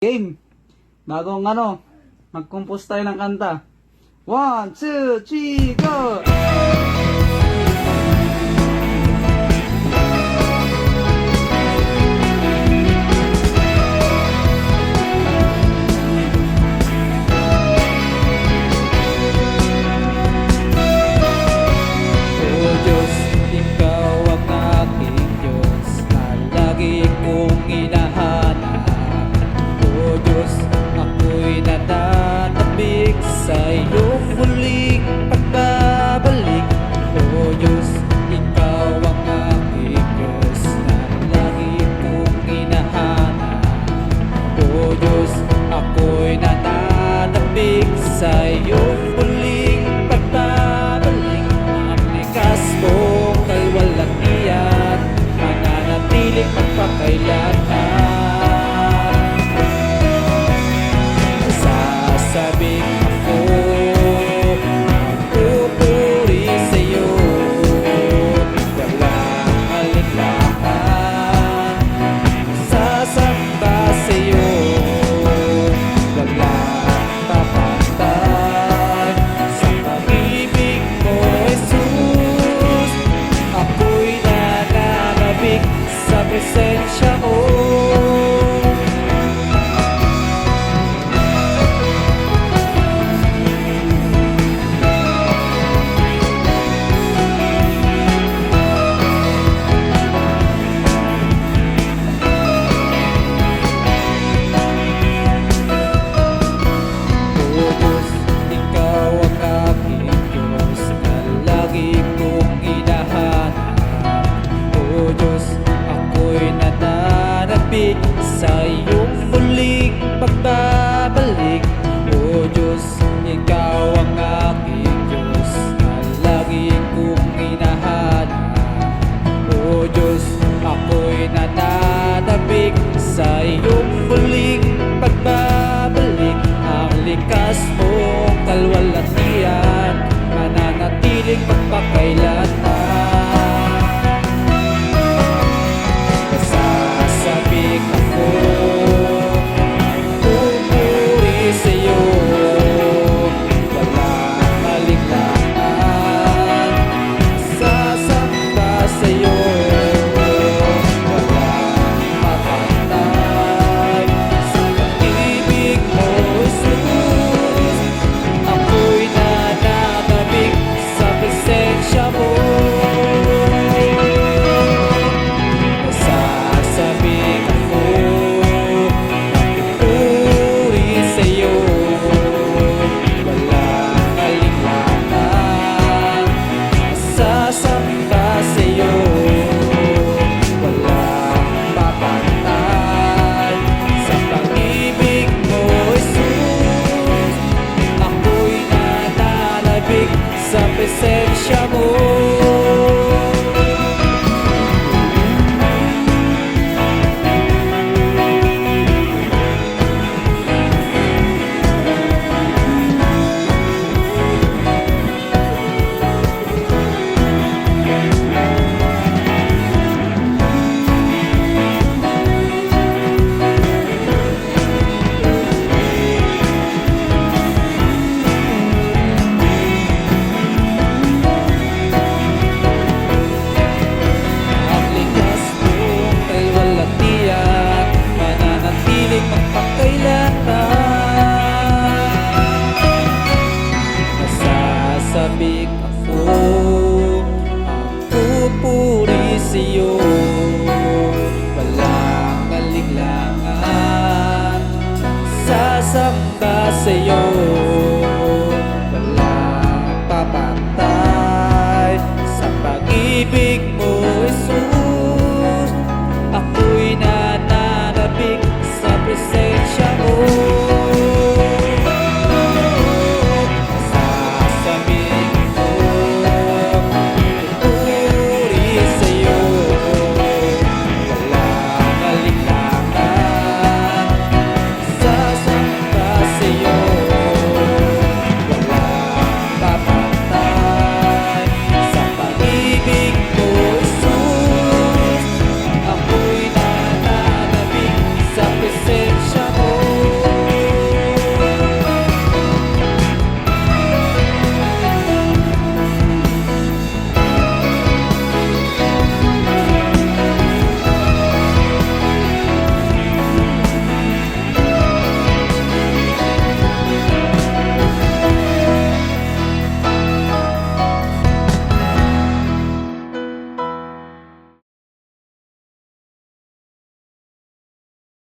Game. Bagong mag-compose tayo ng kanta. 1, 2, 3, go! O Diyos, Ikaw ang aking Diyos na lagi kong hinahanap. O Diyos, ako'y nananabik sa iyong muling pagbabalik. O Diyos, Ikaw ang aking Diyos na lagi kong hinahanap. O Diyos, ako'y nananabik sa iyong muling pagbabalik. Ang likas mong kalwalhatian, mananatiling magpakailanman. Sasabing ako, pupuri sa'yo, walang alinlangan. Sasamba sa'yo, walang papantay. Sa pag-ibig mo, Jesus, ako'y nananabik sa presensya mo. O Diyos, Ikaw ang aking Diyos na lagi kong hinahanap. O Diyos, ako'y nananabik sa iyong muling pagbabalik. O Diyos, Ikaw ang aking Diyos na lagi kong hinahanap. O Diyos, ako'y nananabik sa iyong muling pagbabalik. Ang likas mong kalwalhatian, mananatiling magpakailanman. Sasabik ako, pupuri sa'yo, walang alinlangan. Sasamba sa'yo, walang mapantay. Sa pag-ibig mo, Jesus, ako'y nananabik sa presensya mo. Sasabik ako, pupuri sa'yo, walang alinlangan. Sasamba sa'yo, walang papantay. Sa pag-ibig mo, Jesus, ako'y nananabik sa presensya mo. Ang likas mong kalwalhatian, mananatiling magpakailanman. Nasasabik ako, ang pupuri sa'yo, walang alinlangan. Sasamba sa'yo,